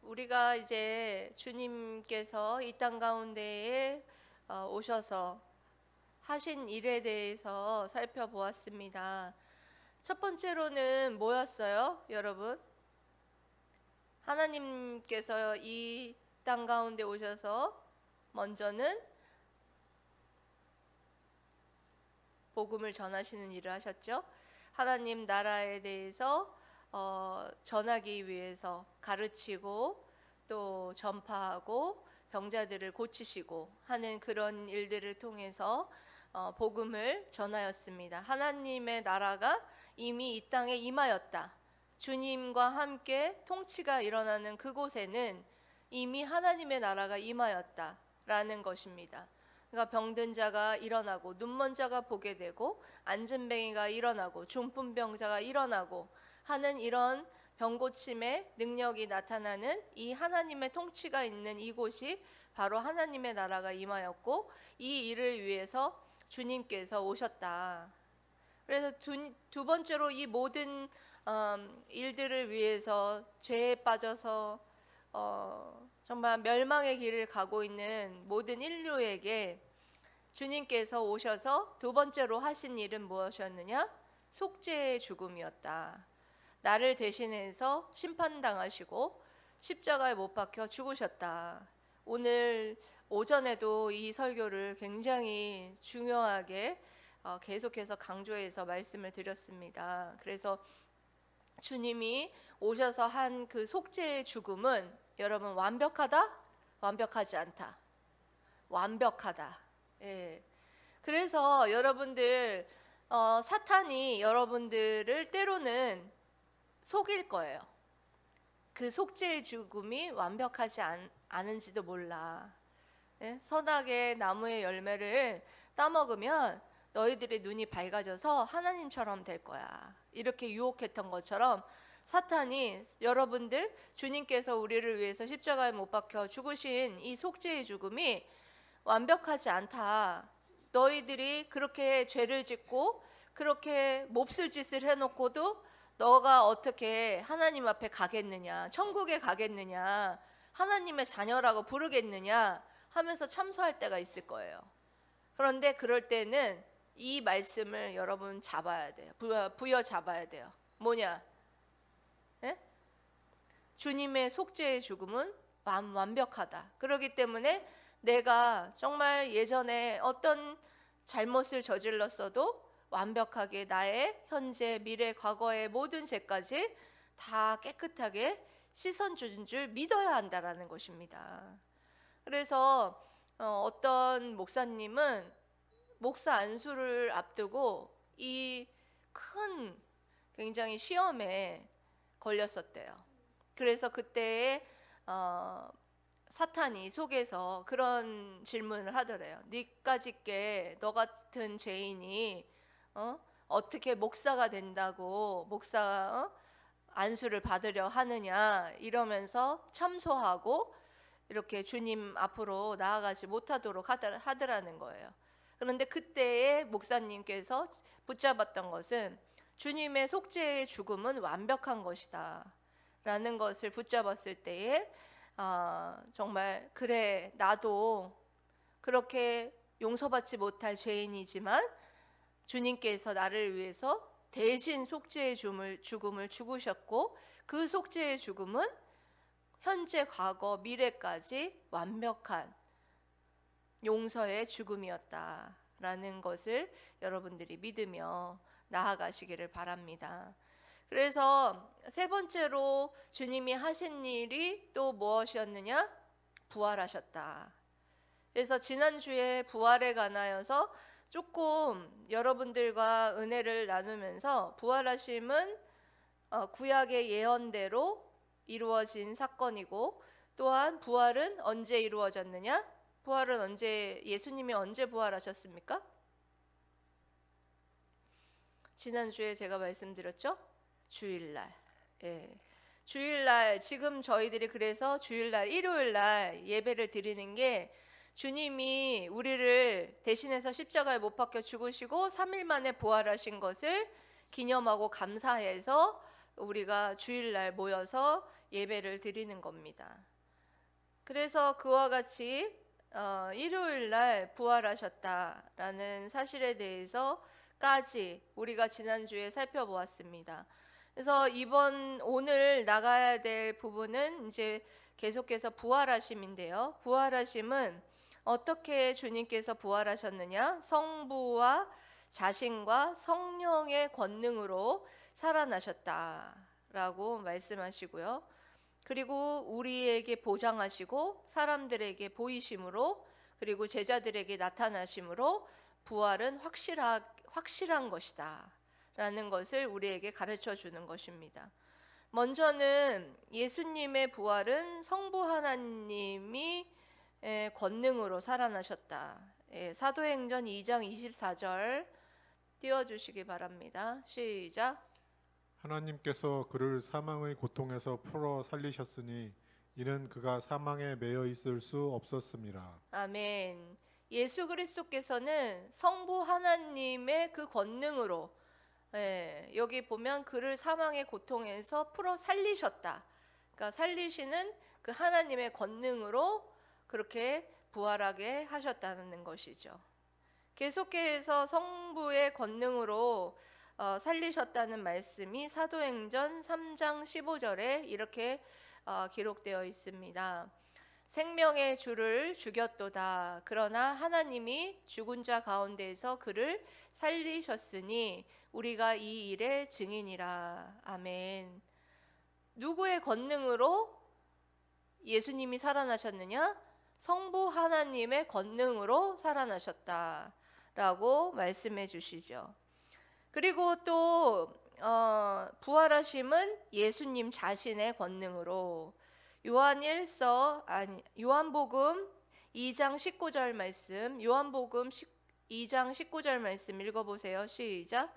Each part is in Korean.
우리가 이제 주님께서 이 땅 가운데에 오셔서 하신 일에 대해서 살펴보았습니다. 첫 번째로는 뭐였어요, 여러분? 하나님께서 이 땅 가운데 오셔서 먼저는 복음을 전하시는 일을 하셨죠. 하나님 나라에 대해서 전하기 위해서 가르치고 또 전파하고 병자들을 고치시고 하는 그런 일들을 통해서 복음을 전하였습니다. 하나님의 나라가 이미 이 땅에 임하였다. 주님과 함께 통치가 일어나는 그곳에는 이미 하나님의 나라가 임하였다라는 것입니다. 그러니까 병든 자가 일어나고 눈먼 자가 보게 되고 안진뱅이가 일어나고 중풍병자가 일어나고 하는 이런 병고침의 능력이 나타나는 이 하나님의 통치가 있는 이곳이 바로 하나님의 나라가 임하였고, 이 일을 위해서 주님께서 오셨다. 그래서 두 번째로 이 모든 일들을 위해서 죄에 빠져서 정말 멸망의 길을 가고 있는 모든 인류에게 주님께서 오셔서 두 번째로 하신 일은 무엇이었느냐? 속죄의 죽음이었다. 나를 대신해서 심판당하시고 십자가에 못 박혀 죽으셨다. 오늘 오전에도 이 설교를 굉장히 중요하게 계속해서 강조해서 말씀을 드렸습니다. 그래서 주님이 오셔서 한 그 속죄의 죽음은 여러분 완벽하다? 완벽하지 않다. 완벽하다. 예. 그래서 여러분들 사탄이 여러분들을 때로는 속일 거예요. 그 속죄의 죽음이 완벽하지 않은지도 몰라. 예? 선악의 나무의 열매를 따먹으면 너희들의 눈이 밝아져서 하나님처럼 될 거야. 이렇게 유혹했던 것처럼 사탄이 여러분들, 주님께서 우리를 위해서 십자가에 못 박혀 죽으신 이 속죄의 죽음이 완벽하지 않다. 너희들이 그렇게 죄를 짓고 그렇게 몹쓸 짓을 해놓고도 너가 어떻게 하나님 앞에 가겠느냐, 천국에 가겠느냐, 하나님의 자녀라고 부르겠느냐 하면서 참소할 때가 있을 거예요. 그런데 그럴 때는 이 말씀을 여러분 잡아야 돼요. 부여 잡아야 돼요. 뭐냐? 예? 주님의 속죄의 죽음은 완벽하다. 그렇기 때문에 내가 정말 예전에 어떤 잘못을 저질렀어도 완벽하게 나의 현재, 미래, 과거의 모든 죄까지 다 깨끗하게 씻어준 줄 믿어야 한다라는 것입니다. 그래서 어떤 목사님은 목사 안수를 앞두고 이 큰 굉장히 시험에 걸렸었대요. 그래서 그때에 사탄이 속에서 그런 질문을 하더래요. 니까짓게 너 같은 죄인이 어떻게 목사가 된다고 목사 안수를 받으려 하느냐 이러면서 참소하고 이렇게 주님 앞으로 나아가지 못하도록 하더라는 거예요. 그런데 그때에 목사님께서 붙잡았던 것은 주님의 속죄의 죽음은 완벽한 것이다 라는 것을 붙잡았을 때에 정말 그래, 나도 그렇게 용서받지 못할 죄인이지만 주님께서 나를 위해서 대신 속죄의 죽음을 죽으셨고, 그 속죄의 죽음은 현재, 과거, 미래까지 완벽한 용서의 죽음이었다라는 것을 여러분들이 믿으며 나아가시기를 바랍니다. 그래서 세 번째로 주님이 하신 일이 또 무엇이었느냐? 부활하셨다. 그래서 지난주에 부활에 관하여서 조금 여러분들과 은혜를 나누면서, 부활하심은 구약의 예언대로 이루어진 사건이고, 또한 부활은 언제 이루어졌느냐? 부활은 언제, 예수님이 언제 부활하셨습니까? 지난주에 제가 말씀드렸죠? 주일날. 예. 주일날, 지금 저희들이 그래서 주일날, 일요일날 예배를 드리는 게 주님이 우리를 대신해서 십자가에 못 박혀 죽으시고 3일 만에 부활하신 것을 기념하고 감사해서 우리가 주일날 모여서 예배를 드리는 겁니다. 그래서 그와 같이 일요일날 부활하셨다라는 사실에 대해서까지 우리가 지난주에 살펴보았습니다. 그래서 오늘 나가야 될 부분은 이제 계속해서 부활하심인데요. 부활하심은 어떻게 주님께서 부활하셨느냐? 성부와 자신과 성령의 권능으로 살아나셨다라고 말씀하시고요. 그리고 우리에게 보장하시고 사람들에게 보이심으로, 그리고 제자들에게 나타나심으로 부활은 확실한 것이다 라는 것을 우리에게 가르쳐 주는 것입니다. 먼저는 예수님의 부활은 성부 하나님이 권능으로 살아나셨다. 사도행전 2장 24절 띄워주시기 바랍니다. 시작. 하나님께서 그를 사망의 고통에서 풀어 살리셨으니 이는 그가 사망에 매여 있을 수 없었습니다. 아멘. 예수 그리스도께서는 성부 하나님의 그 권능으로, 여기 보면 그를 사망의 고통에서 풀어 살리셨다. 그러니까 살리시는 그 하나님의 권능으로 그렇게 부활하게 하셨다는 것이죠. 계속해서 성부의 권능으로 살리셨다는 말씀이 사도행전 3장 15절에 이렇게 기록되어 있습니다. 생명의 주를 죽였도다. 그러나 하나님이 죽은 자 가운데에서 그를 살리셨으니 우리가 이 일의 증인이라. 아멘. 누구의 권능으로 예수님이 살아나셨느냐? 성부 하나님의 권능으로 살아나셨다라고 말씀해 주시죠. 그리고 또 부활하심은 예수님 자신의 권능으로, 요한복음 2장 19절 말씀, 요한복음 2장 19절 말씀 읽어보세요. 시작.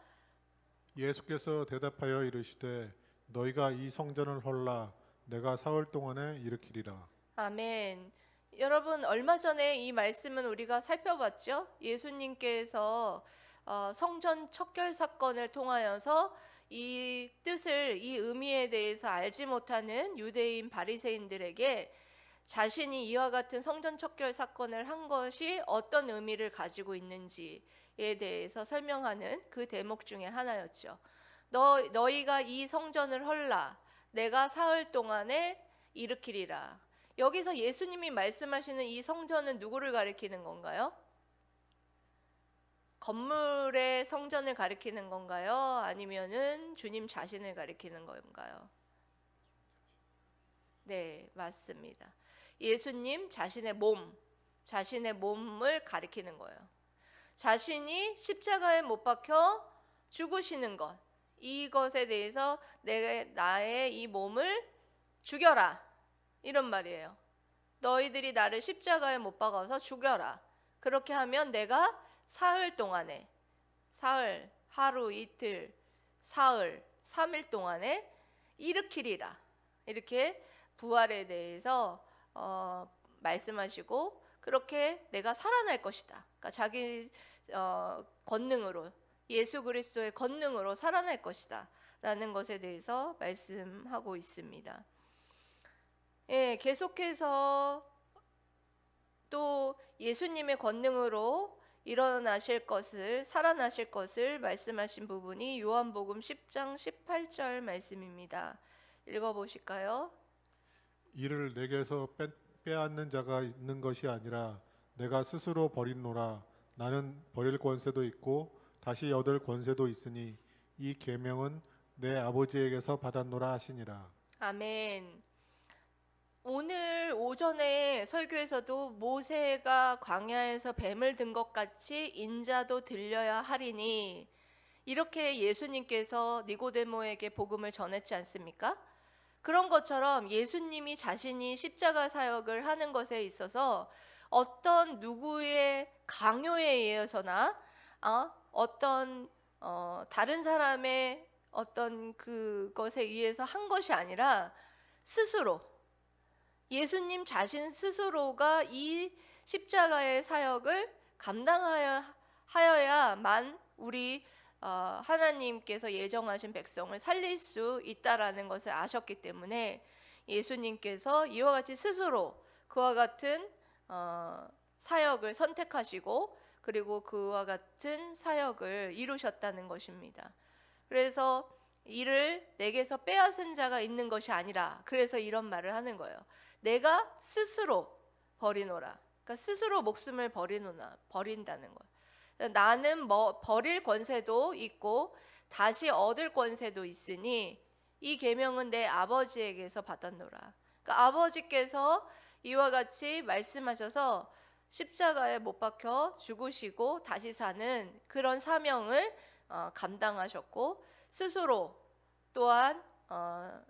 예수께서 대답하여 이르시되 너희가 이 성전을 헐라 내가 사흘 동안에 일으키리라. 아멘. 여러분, 얼마 전에 이 말씀은 우리가 살펴봤죠. 예수님께서 성전 척결 사건을 통하여서 이 뜻을, 이 의미에 대해서 알지 못하는 유대인 바리새인들에게 자신이 이와 같은 성전 척결 사건을 한 것이 어떤 의미를 가지고 있는지에 대해서 설명하는 그 대목 중에 하나였죠. 너희가 이 성전을 헐라 내가 사흘 동안에 일으키리라. 여기서 예수님이 말씀하시는 이 성전은 누구를 가리키는 건가요? 건물의 성전을 가리키는 건가요? 아니면은 주님 자신을 가리키는 건가요? 네, 맞습니다. 예수님 자신의 몸을 가리키는 거예요. 자신이 십자가에 못 박혀 죽으시는 것, 이것에 대해서 나의 이 몸을 죽여라, 이런 말이에요. 너희들이 나를 십자가에 못 박아서 죽여라. 그렇게 하면 내가 사흘 동안에, 사흘, 하루, 이틀, 사흘, 3일 동안에 일으키리라. 이렇게 부활에 대해서 말씀하시고, 그렇게 내가 살아날 것이다. 그러니까 자기 권능으로, 예수 그리스도의 권능으로 살아날 것이다 라는 것에 대해서 말씀하고 있습니다. 계속해서 또 예수님의 권능으로 살아나실 것을 말씀하신 부분이 요한복음 10장 18절 말씀입니다. 읽어보실까요? 이를 내게서 빼앗는 자가 있는 것이 아니라 내가 스스로 버리노라. 나는 버릴 권세도 있고 다시 얻을 권세도 있으니 이 계명은 내 아버지에게서 받았노라 하시니라. 아멘. 오늘 오전에 설교에서도 모세가 광야에서 뱀을 든 것 같이 인자도 들려야 하리니, 이렇게 예수님께서 니고데모에게 복음을 전했지 않습니까? 그런 것처럼 예수님이 자신이 십자가 사역을 하는 것에 있어서 어떤 누구의 강요에 의해서나 어떤 다른 사람의 어떤 그것에 의해서 한 것이 아니라 스스로, 예수님 자신 스스로가 이 십자가의 사역을 감당하여야만 우리 하나님께서 예정하신 백성을 살릴 수 있다라는 것을 아셨기 때문에 예수님께서 이와 같이 스스로 그와 같은 사역을 선택하시고 그리고 그와 같은 사역을 이루셨다는 것입니다. 그래서 이를 내게서 빼앗은 자가 있는 것이 아니라, 그래서 이런 말을 하는 거예요. 내가 스스로 버리노라. 그러니까 스스로 목숨을 버린다는 거예요. 나는 버릴 권세도 있고 다시 얻을 권세도 있으니 이 계명은 내 아버지에게서 받았노라. 그러니까 아버지께서 이와 같이 말씀하셔서 십자가에 못 박혀 죽으시고 다시 사는 그런 사명을 감당하셨고, 스스로 또한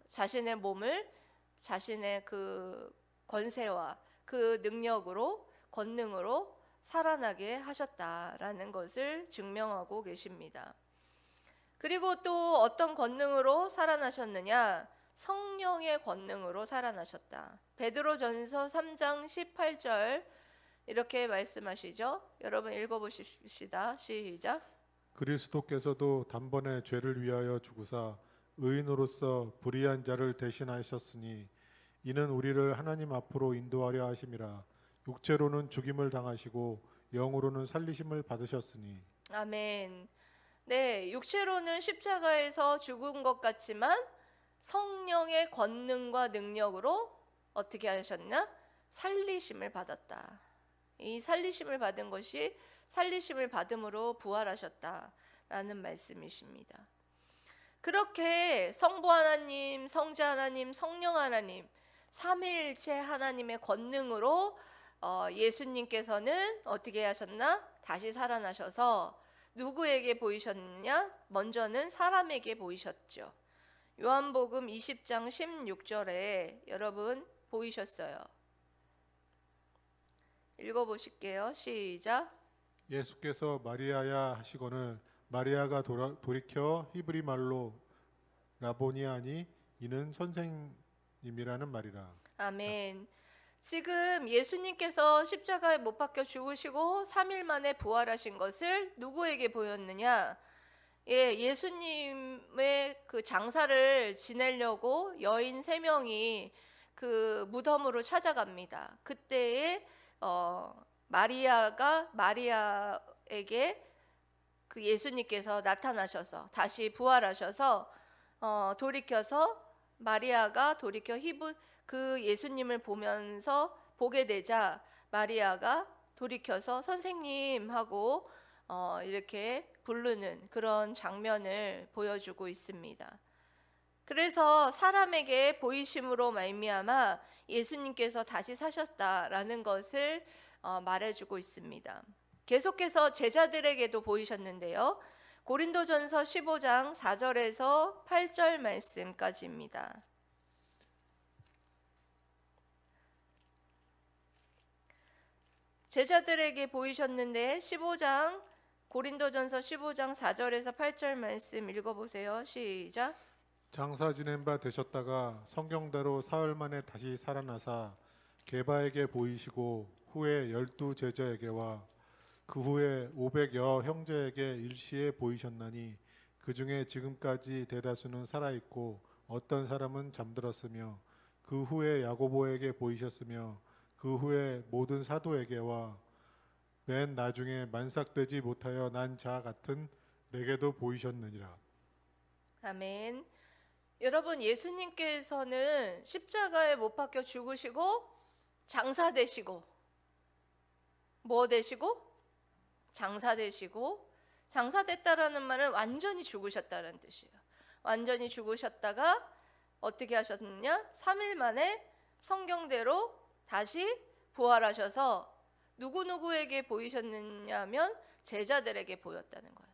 자신의 몸을 자신의 그 권세와 그 능력으로, 권능으로 살아나게 하셨다라는 것을 증명하고 계십니다. 그리고 또 어떤 권능으로 살아나셨느냐? 성령의 권능으로 살아나셨다. 베드로전서 3장 18절 이렇게 말씀하시죠. 여러분 읽어보십시다. 시작. 그리스도께서도 단번에 죄를 위하여 죽으사 의인으로서 불의한 자를 대신하셨으니 이는 우리를 하나님 앞으로 인도하려 하심이라. 육체로는 죽임을 당하시고 영으로는 살리심을 받으셨으니. 아멘. 네, 육체로는 십자가에서 죽은 것 같지만 성령의 권능과 능력으로 어떻게 하셨나? 살리심을 받았다. 이 살리심을 받은 것이 살리심을 받음으로 부활하셨다라는 말씀이십니다. 그렇게 성부 하나님, 성자 하나님, 성령 하나님, 삼위일체 하나님의 권능으로 예수님께서는 어떻게 하셨나? 다시 살아나셔서 누구에게 보이셨느냐? 먼저는 사람에게 보이셨죠. 요한복음 20장 16절에 여러분 보이셨어요. 읽어보실게요. 시작. 예수께서 마리아야 하시거늘 마리아가 돌이켜 히브리 말로 라보니 하니 이는 선생님이라는 말이라. 아멘. 지금 예수님께서 십자가에 못 박혀 죽으시고 3일 만에 부활하신 것을 누구에게 보였느냐? 예수님의 그 장사를 지내려고 여인 3명이 그 무덤으로 찾아갑니다. 그때에 마리아에게 그 예수님께서 나타나셔서 다시 부활하셔서 돌이켜서 마리아가 돌이켜 그 예수님을 보게 되자 마리아가 돌이켜서 선생님 하고 이렇게 부르는 그런 장면을 보여주고 있습니다. 그래서 사람에게 보이심으로 말미암아 예수님께서 다시 사셨다라는 것을 말해주고 있습니다. 계속해서 제자들에게도 보이셨는데요. 고린도전서 15장 4절에서 8절 말씀까지입니다. 제자들에게 보이셨는데 고린도전서 15장 4절에서 8절 말씀 읽어보세요. 시작. 장사 지낸 바 되셨다가 성경대로 사흘 만에 다시 살아나사 게바에게 보이시고 후에 12 제자에게와 그 후에 500여 형제에게 일시에 보이셨나니 그 중에 지금까지 대다수는 살아있고 어떤 사람은 잠들었으며 그 후에 야고보에게 보이셨으며 그 후에 모든 사도에게와 맨 나중에 만삭되지 못하여 난 자 같은 내게도 보이셨느니라. 아멘. 여러분, 예수님께서는 십자가에 못 박혀 죽으시고 장사 되시고 뭐 되시고? 장사 되시고, 장사 됐다라는 말은 완전히 죽으셨다는 뜻이에요. 완전히 죽으셨다가 어떻게 하셨느냐? 3일 만에 성경대로 다시 부활하셔서 누구에게 보이셨느냐면 제자들에게 보였다는 거예요.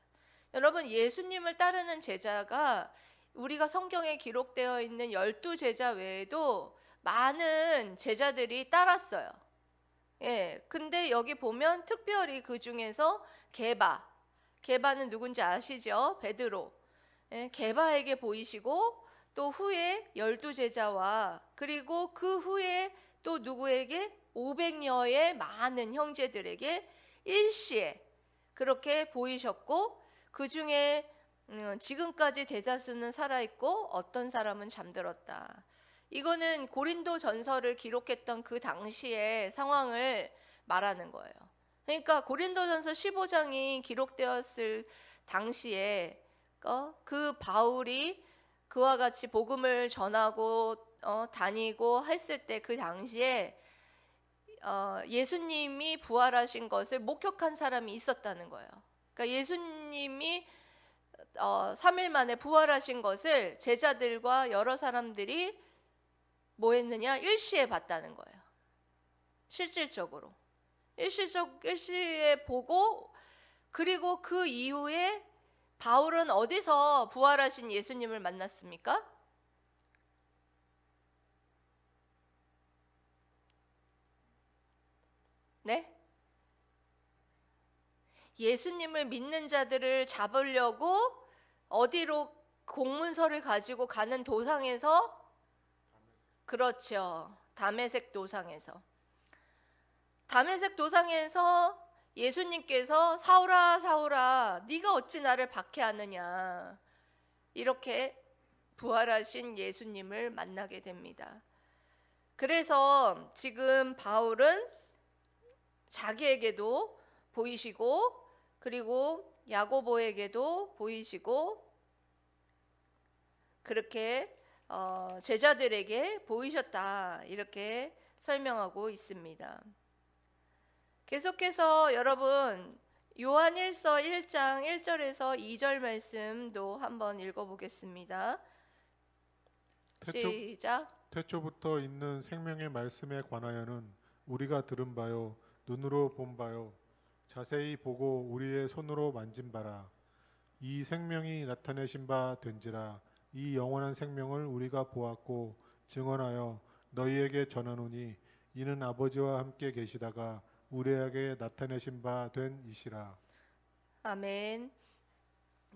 여러분, 예수님을 따르는 제자가 우리가 성경에 기록되어 있는 12 제자 외에도 많은 제자들이 따랐어요. 근데 여기 보면 특별히 그 중에서 게바는 누군지 아시죠? 베드로. 게바에게 보이시고 또 후에 12 제자와 그리고 그 후에 또 누구에게 500여의 많은 형제들에게 일시에 그렇게 보이셨고, 그 중에 지금까지 대다수는 살아있고 어떤 사람은 잠들었다. 이거는 고린도 전서를 기록했던 그 당시의 상황을 말하는 거예요. 그러니까 고린도 전서 15장이 기록되었을 당시에 그 바울이 그와 같이 복음을 전하고 다니고 했을 때 그 당시에 예수님이 부활하신 것을 목격한 사람이 있었다는 거예요. 그러니까 예수님이 3일 만에 부활하신 것을 제자들과 여러 사람들이 뭐 했느냐? 일시에 봤다는 거예요. 실질적으로. 일시에 보고, 그리고 그 이후에 바울은 어디서 부활하신 예수님을 만났습니까? 네? 예수님을 믿는 자들을 잡으려고 어디로 공문서를 가지고 가는 도상에서, 그렇죠. 다메섹 도상에서 예수님께서 사울아 사울아 네가 어찌 나를 박해하느냐, 이렇게 부활하신 예수님을 만나게 됩니다. 그래서 지금 바울은 자기에게도 보이시고, 그리고 야고보에게도 보이시고, 그렇게 제자들에게 보이셨다, 이렇게 설명하고 있습니다. 계속해서 여러분 요한일서 1장 1절에서 2절 말씀도 한번 읽어보겠습니다. 시작. 태초부터 있는 생명의 말씀에 관하여는 우리가 들은 바요 눈으로 본 바요 자세히 보고 우리의 손으로 만진 바라. 이 생명이 나타내신 바 된지라. 이 영원한 생명을 우리가 보았고 증언하여 너희에게 전하노니 이는 아버지와 함께 계시다가 우리에게 나타내신 바 된 이시라. 아멘.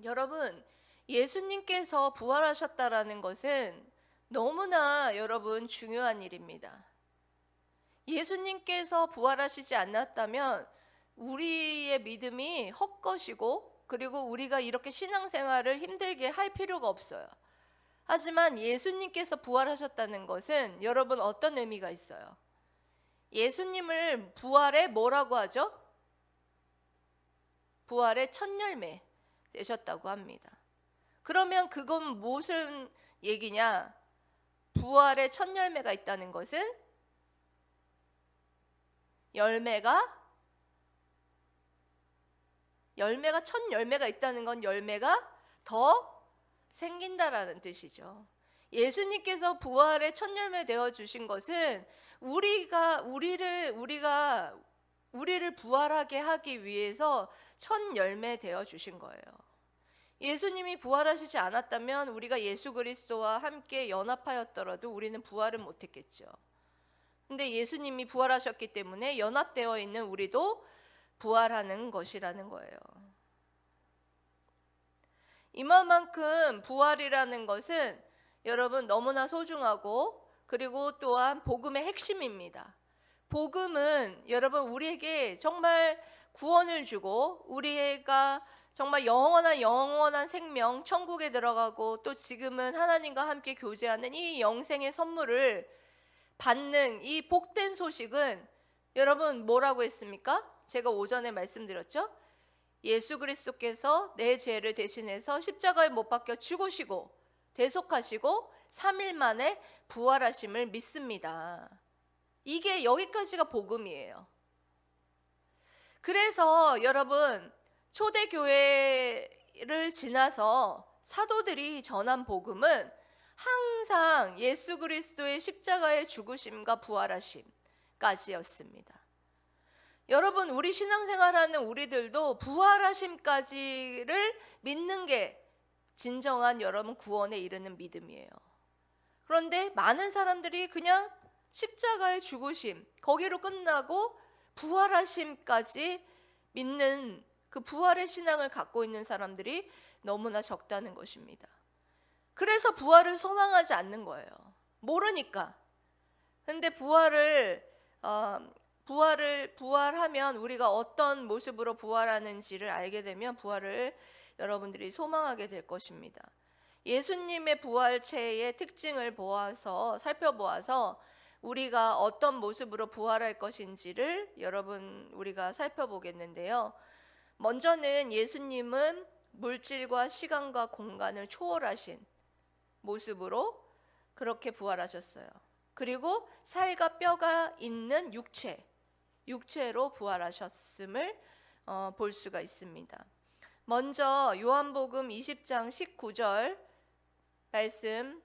여러분, 예수님께서 부활하셨다라는 것은 너무나 여러분 중요한 일입니다. 예수님께서 부활하시지 않았다면 우리의 믿음이 헛것이고, 그리고 우리가 이렇게 신앙생활을 힘들게 할 필요가 없어요. 하지만 예수님께서 부활하셨다는 것은 여러분 어떤 의미가 있어요? 예수님을 부활의 뭐라고 하죠? 부활의 첫 열매 되셨다고 합니다. 그러면 그건 무슨 얘기냐? 부활의 첫 열매가 있다는 것은 첫 열매가 있다는 건 열매가 더 생긴다라는 뜻이죠. 예수님께서 부활의 첫 열매 되어 주신 것은 우리를 부활하게 하기 위해서 첫 열매 되어 주신 거예요. 예수님이 부활하시지 않았다면 우리가 예수 그리스도와 함께 연합하였더라도 우리는 부활은 못했겠죠. 근데 예수님이 부활하셨기 때문에 연합되어 있는 우리도 부활하는 것이라는 거예요. 이만큼 부활이라는 것은 여러분 너무나 소중하고, 그리고 또한 복음의 핵심입니다. 복음은 여러분 우리에게 정말 구원을 주고, 우리가 정말 영원한 생명, 천국에 들어가고, 또 지금은 하나님과 함께 교제하는 이 영생의 선물을 받는 이 복된 소식은 여러분 뭐라고 했습니까? 제가 오전에 말씀드렸죠? 예수 그리스도께서 내 죄를 대신해서 십자가에 못 박혀 죽으시고 대속하시고 3일 만에 부활하심을 믿습니다. 이게 여기까지가 복음이에요. 그래서 여러분 초대교회를 지나서 사도들이 전한 복음은 항상 예수 그리스도의 십자가의 죽으심과 부활하심까지였습니다. 여러분 우리 신앙생활하는 우리들도 부활하심까지를 믿는 게 진정한 여러분 구원에 이르는 믿음이에요. 그런데 많은 사람들이 그냥 십자가의 죽으심 거기로 끝나고 부활하심까지 믿는 그 부활의 신앙을 갖고 있는 사람들이 너무나 적다는 것입니다. 그래서 부활을 소망하지 않는 거예요. 모르니까. 근데 부활하면 우리가 어떤 모습으로 부활하는지를 알게 되면 부활을 여러분들이 소망하게 될 것입니다. 예수님의 부활체의 특징을 살펴보아서 우리가 어떤 모습으로 부활할 것인지를 우리가 살펴보겠는데요. 먼저는 예수님은 물질과 시간과 공간을 초월하신 모습으로 그렇게 부활하셨어요. 그리고 살과 뼈가 있는 육체로 부활하셨음을 볼 수가 있습니다. 먼저 요한복음 20장 19절 말씀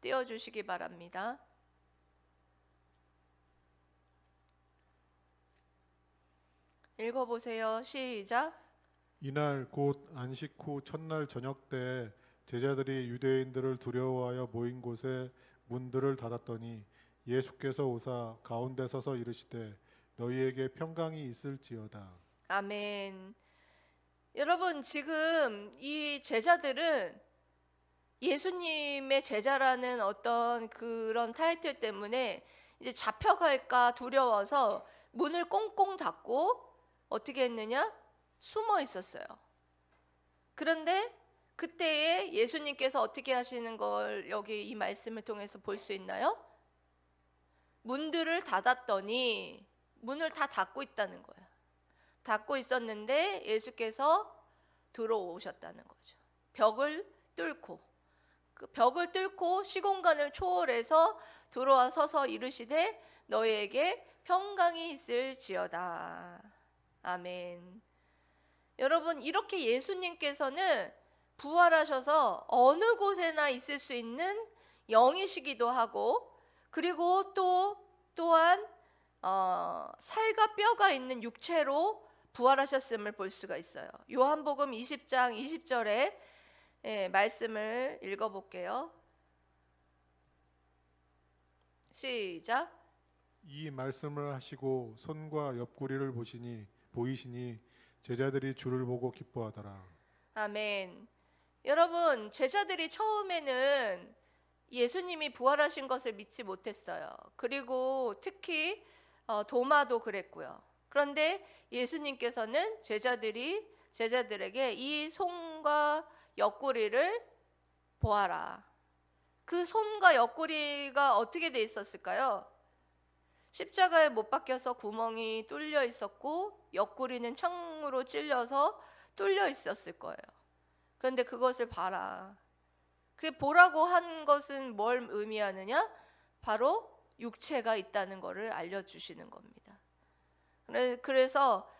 띄워주시기 바랍니다. 읽어보세요. 시작. 이날 곧 안식 후 첫날 저녁 때 제자들이 유대인들을 두려워하여 모인 곳에 문들을 닫았더니 예수께서 오사 가운데 서서 이르시되 너희에게 평강이 있을지어다. 아멘. 여러분, 지금 이 제자들은 예수님의 제자라는 어떤 그런 타이틀 때문에 이제 잡혀갈까 두려워서 문을 꽁꽁 닫고 어떻게 했느냐? 숨어 있었어요. 그런데 그때에 예수님께서 어떻게 하시는 걸 여기 이 말씀을 통해서 볼 수 있나요? 문들을 닫았더니 문을 다 닫고 있다는 거예요. 닫고 있었는데 예수께서 들어오셨다는 거죠. 벽을 뚫고 시공간을 초월해서 들어와 서서 이르시되 너희에게 평강이 있을지어다. 아멘. 여러분, 이렇게 예수님께서는 부활하셔서 어느 곳에나 있을 수 있는 영이시기도 하고, 그리고 또한 살과 뼈가 있는 육체로 부활하셨음을 볼 수가 있어요. 요한복음 20장 20절에 말씀을 읽어볼게요. 시작. 이 말씀을 하시고 손과 옆구리를 보이시니 제자들이 주를 보고 기뻐하더라. 아멘. 여러분, 제자들이 처음에는 예수님이 부활하신 것을 믿지 못했어요. 그리고 특히 도마도 그랬고요. 그런데 예수님께서는 제자들에게 이 손과 옆구리를 보아라. 그 손과 옆구리가 어떻게 돼 있었을까요? 십자가에 못 박혀서 구멍이 뚫려 있었고 옆구리는 창으로 찔려서 뚫려 있었을 거예요. 그런데 그것을 봐라. 그 보라고 한 것은 뭘 의미하느냐? 바로 육체가 있다는 것을 알려주시는 겁니다. 그래서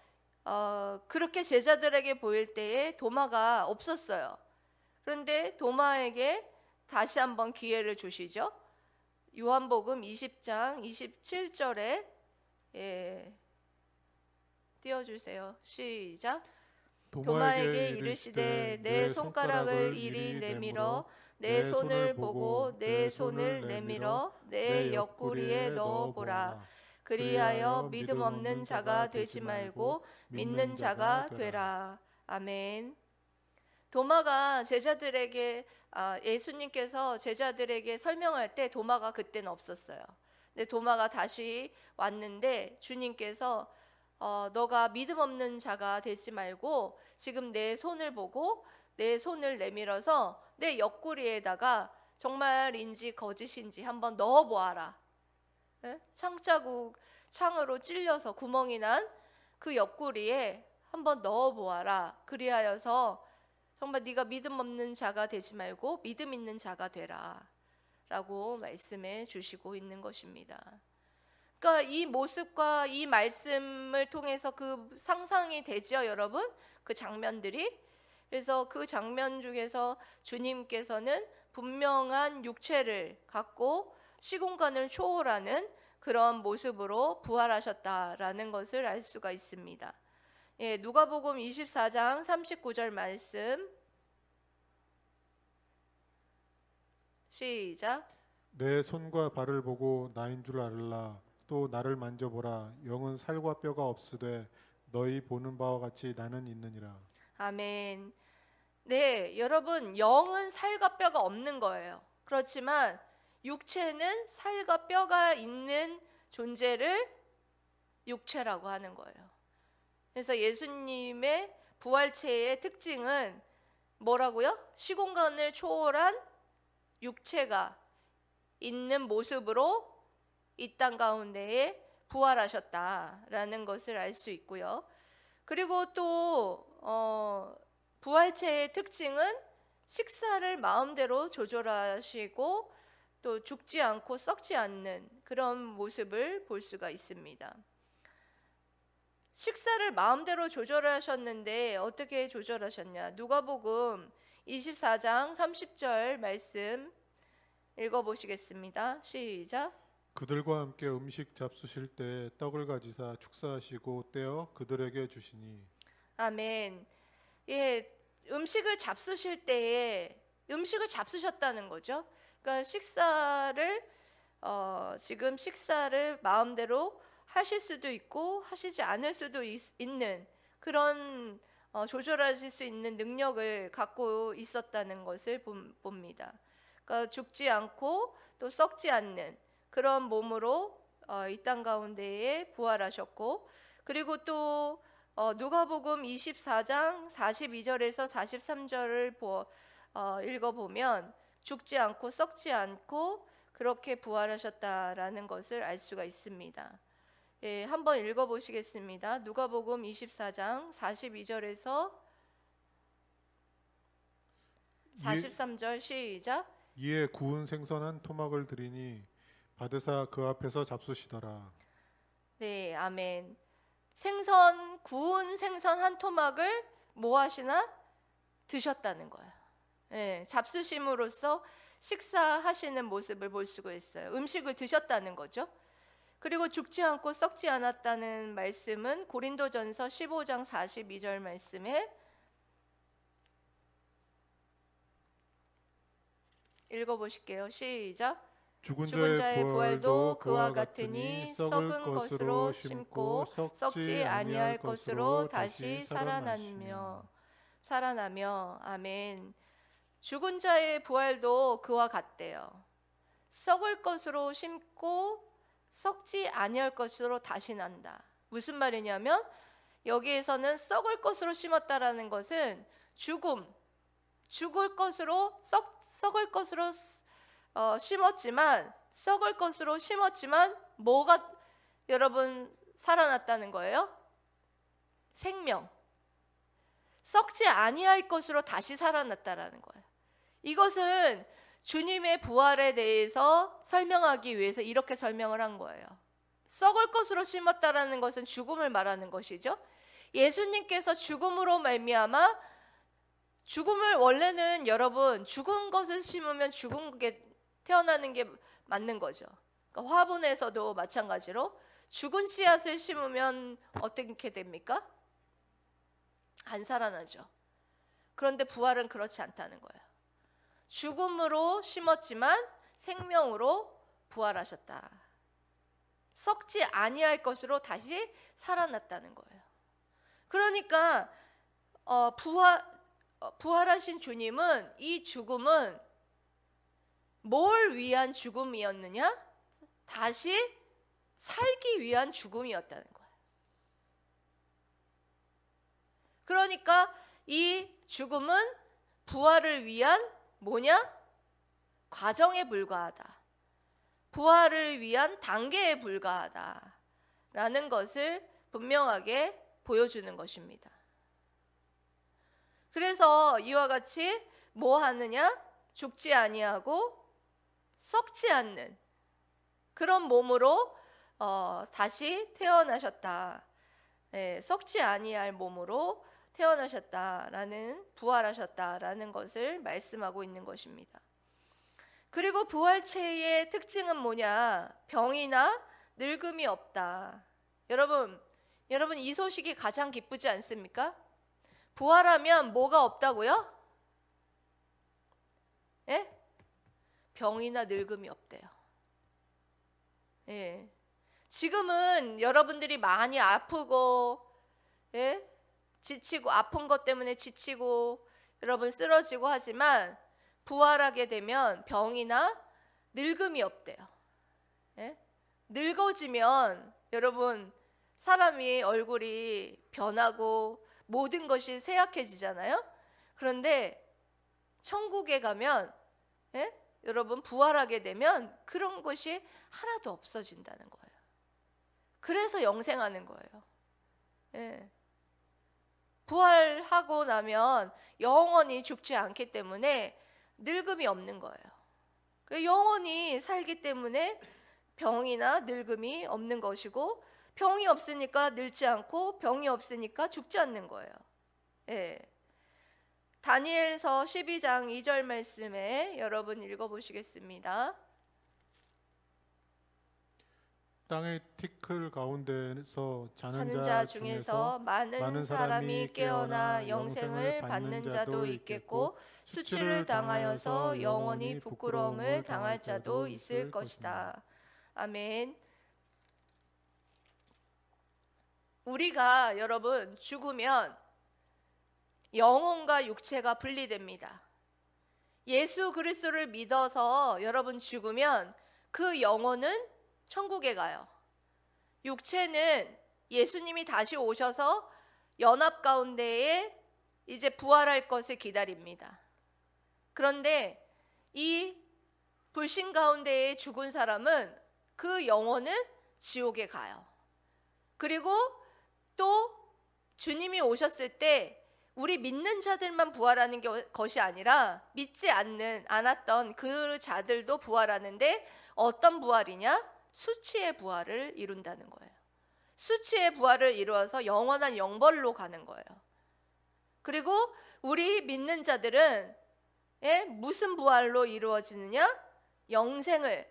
그렇게 제자들에게 보일 때에 도마가 없었어요. 그런데 도마에게 다시 한번 기회를 주시죠. 요한복음 20장 27절에 띄워주세요. 시작. 도마에게 이르시되 내 손가락을 이리 내밀어 내 손을 보고 내 손을 내밀어 내 옆구리에 넣어보라. 그리하여 믿음 없는 자가 되지 말고 믿는 자가 되라. 아멘. 도마가 예수님께서 제자들에게 설명할 때 도마가 그때는 없었어요. 근데 도마가 다시 왔는데 주님께서 너가 믿음 없는 자가 되지 말고 지금 내 손을 보고 내 손을 내밀어서 내 옆구리에다가 정말인지 거짓인지 한번 넣어보아라. 창으로 찔려서 구멍이 난 그 옆구리에 한번 넣어보아라. 그리하여서 정말 네가 믿음 없는 자가 되지 말고 믿음 있는 자가 되라 라고 말씀해 주시고 있는 것입니다. 그러니까 이 모습과 이 말씀을 통해서 그 상상이 되죠, 여러분? 그 장면들이. 그래서 그 장면 중에서 주님께서는 분명한 육체를 갖고 시공간을 초월하는 그런 모습으로 부활하셨다라는 것을 알 수가 있습니다. 누가복음 24장 39절 말씀 시작. 내 손과 발을 보고 나인 줄 알라. 또 나를 만져보라. 영은 살과 뼈가 없으되 너희 보는 바와 같이 나는 있느니라. 아멘. 네, 여러분, 영은 살과 뼈가 없는 거예요. 그렇지만 육체는 살과 뼈가 있는 존재를 육체라고 하는 거예요. 그래서 예수님의 부활체의 특징은 뭐라고요? 시공간을 초월한 육체가 있는 모습으로 이 땅 가운데에 부활하셨다라는 것을 알 수 있고요. 그리고 또 부활체의 특징은 식사를 마음대로 조절하시고 또 죽지 않고 썩지 않는 그런 모습을 볼 수가 있습니다. 식사를 마음대로 조절하셨는데 어떻게 조절하셨냐? 누가복음 24장 30절 말씀 읽어보시겠습니다. 시작. 그들과 함께 음식 잡수실 때 떡을 가지사 축사하시고 떼어 그들에게 주시니. 아멘. 예, 음식을 잡수실 때에 음식을 잡수셨다는 거죠. 그러니까 지금 식사를 마음대로 하실 수도 있고 하시지 않을 수도 있는 그런 조절하실 수 있는 능력을 갖고 있었다는 것을 봅니다. 그러니까 죽지 않고 또 썩지 않는 그런 몸으로 이 땅 가운데에 부활하셨고, 그리고 또 누가복음 24장 42절에서 43절을 읽어보면 죽지 않고 썩지 않고 그렇게 부활하셨다라는 것을 알 수가 있습니다. 예, 한번 읽어보시겠습니다. 누가복음 24장 42절에서 43절 시작. 이에 구운 생선 한 토막을 드리니 받으사 그 앞에서 잡수시더라. 네, 아멘. 구운 생선 한 토막을 뭐 하시나? 드셨다는 거예요. 예, 잡수심으로써 식사하시는 모습을 볼 수가 있어요. 음식을 드셨다는 거죠. 그리고 죽지 않고 썩지 않았다는 말씀은 고린도전서 15장 42절 말씀에 읽어보실게요. 시작. 죽은 자의 자의 부활도 부활도 그와 같으니 썩을 것으로 심고 썩지 아니할 것으로 다시 살아나며. 아멘. 죽은 자의 부활도 그와 같대요. 썩을 것으로 심고 썩지 아니할 것으로 다시 난다. 무슨 말이냐면 여기에서는 썩을 것으로 심었다라는 것은 죽을 것으로 썩을 것으로 썩을 것으로 심었지만 뭐가 여러분 살아났다는 거예요? 생명. 썩지 아니할 것으로 다시 살아났다라는 거예요. 이것은 주님의 부활에 대해서 설명하기 위해서 이렇게 설명을 한 거예요. 썩을 것으로 심었다라는 것은 죽음을 말하는 것이죠. 예수님께서 죽음으로 말미암아 죽음을 원래는 여러분 죽은 것을 심으면 죽은 게 태어나는 게 맞는 거죠. 그러니까 화분에서도 마찬가지로 죽은 씨앗을 심으면 어떻게 됩니까? 안 살아나죠. 그런데 부활은 그렇지 않다는 거예요. 죽음으로 심었지만 생명으로 부활하셨다. 썩지 아니할 것으로 다시 살아났다는 거예요. 그러니까 부활하신 주님은 이 죽음은 뭘 위한 죽음이었느냐? 다시 살기 위한 죽음이었다는 거예요. 그러니까 이 죽음은 부활을 위한 뭐냐? 과정에 불과하다. 부활을 위한 단계에 불과하다. 라는 것을 분명하게 보여주는 것입니다. 그래서 이와 같이 뭐 하느냐? 죽지 아니하고 썩지 않는 그런 몸으로 다시 태어나셨다. 네, 썩지 아니할 몸으로 태어나셨다라는 부활하셨다라는 것을 말씀하고 있는 것입니다. 그리고 부활체의 특징은 뭐냐? 병이나 늙음이 없다. 여러분 이 소식이 가장 기쁘지 않습니까? 부활하면 뭐가 없다고요? 예? 병이나 늙음이 없대요. 예. 지금은 여러분들이 많이 아프고, 예? 지치고, 아픈 것 때문에 지치고, 여러분 쓰러지고 하지만, 부활하게 되면 병이나 늙음이 없대요. 예? 늙어지면, 여러분, 사람이 얼굴이 변하고, 모든 것이 쇠약해지잖아요? 그런데 천국에 가면, 예? 여러분 부활하게 되면 그런 것이 하나도 없어진다는 거예요. 그래서 영생하는 거예요. 예. 부활하고 나면 영원히 죽지 않기 때문에 늙음이 없는 거예요. 영원히 살기 때문에 병이나 늙음이 없는 것이고, 병이 없으니까 늙지 않고 병이 없으니까 죽지 않는 거예요. 예. 다니엘서 12장 2절 말씀에 여러분 읽어보시겠습니다. 땅의 티끌 가운데서 자는 자 중에서 많은 사람이 깨어나 영생을 받는 자도 있겠고 수치를 당하여서 영원히 부끄러움을 당할 자도 있을 것이다. 아멘. 우리가 여러분 죽으면 영혼과 육체가 분리됩니다. 예수 그리스도를 믿어서 여러분 죽으면 그 영혼은 천국에 가요. 육체는 예수님이 다시 오셔서 연합 가운데에 이제 부활할 것을 기다립니다. 그런데 이 불신 가운데에 죽은 사람은 그 영혼은 지옥에 가요. 그리고 또 주님이 오셨을 때 우리 믿는 자들만 부활하는 것이 아니라 믿지 않았던 그 자들도 부활하는데, 어떤 부활이냐? 수치의 부활을 이룬다는 거예요. 수치의 부활을 이루어서 영원한 영벌로 가는 거예요. 그리고 우리 믿는 자들은 무슨 부활로 이루어지느냐? 영생을,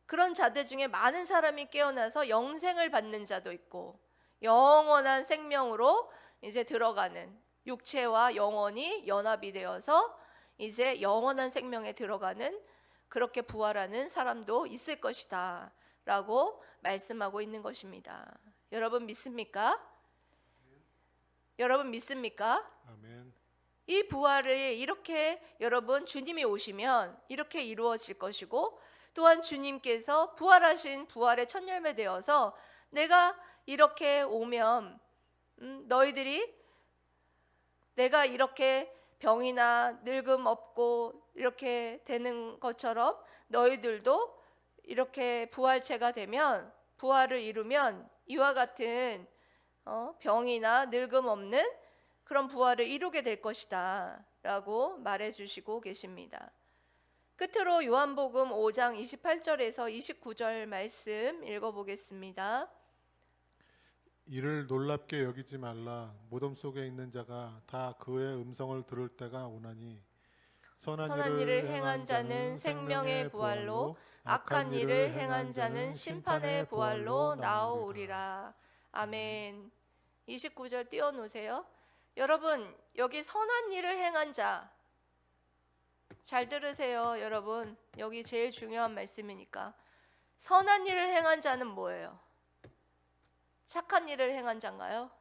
그런 자들 중에 많은 사람이 깨어나서 영생을 받는 자도 있고, 영원한 생명으로 이제 들어가는, 육체와 영혼이 연합이 되어서 이제 영원한 생명에 들어가는, 그렇게 부활하는 사람도 있을 것이다 라고 말씀하고 있는 것입니다. 여러분 믿습니까? 여러분 믿습니까? 아멘. 이 부활을 이렇게 여러분 주님이 오시면 이렇게 이루어질 것이고, 또한 주님께서 부활하신 부활의 첫 열매 되어서 내가 이렇게 오면 너희들이 내가 이렇게 병이나 늙음 없고 이렇게 되는 것처럼 너희들도 이렇게 부활체가 되면, 부활을 이루면 이와 같은 병이나 늙음 없는 그런 부활을 이루게 될 것이다 라고 말해 주시고 계십니다. 끝으로 요한복음 5장 28절에서 29절 말씀 읽어보겠습니다. 이를 놀랍게 여기지 말라. 무덤 속에 있는 자가 다 그의 음성을 들을 때가 오나니 선한 일을 행한 자는 생명의 부활로, 악한 일을 행한 자는 심판의 부활로 나오리라. 아멘. 29절 띄워놓으세요. 여러분 여기 선한 일을 행한 자, 잘 들으세요. 여러분 여기 제일 중요한 말씀이니까. 선한 일을 행한 자는 뭐예요? 착한 일을 행한 자인가요?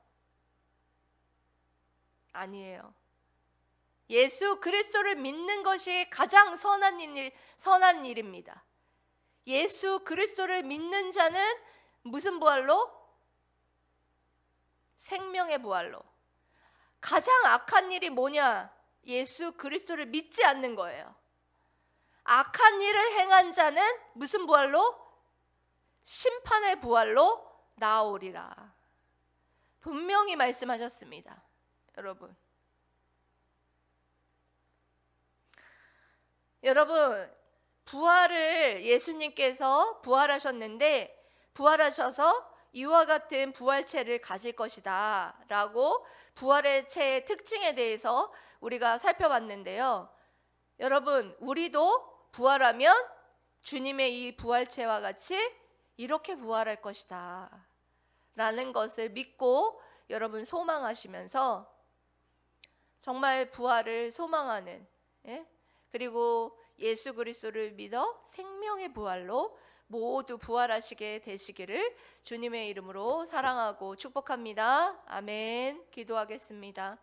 아니에요. 예수 그리스도를 믿는 것이 가장 선한 일입니다. 예수 그리스도를 믿는 자는 무슨 부활로? 생명의 부활로. 가장 악한 일이 뭐냐? 예수 그리스도를 믿지 않는 거예요. 악한 일을 행한 자는 무슨 부활로? 심판의 부활로 나오리라. 분명히 말씀하셨습니다. 여러분 부활을 예수님께서 부활하셨는데, 부활하셔서 이와 같은 부활체를 가질 것이다 라고 부활의 체의 특징에 대해서 우리가 살펴봤는데요. 여러분 우리도 부활하면 주님의 이 부활체와 같이 이렇게 부활할 것이다 라는 것을 믿고 여러분 소망하시면서 정말 부활을 소망하는, 그리고 예수 그리스도를 믿어 생명의 부활로 모두 부활하시게 되시기를 주님의 이름으로 사랑하고 축복합니다. 아멘. 기도하겠습니다.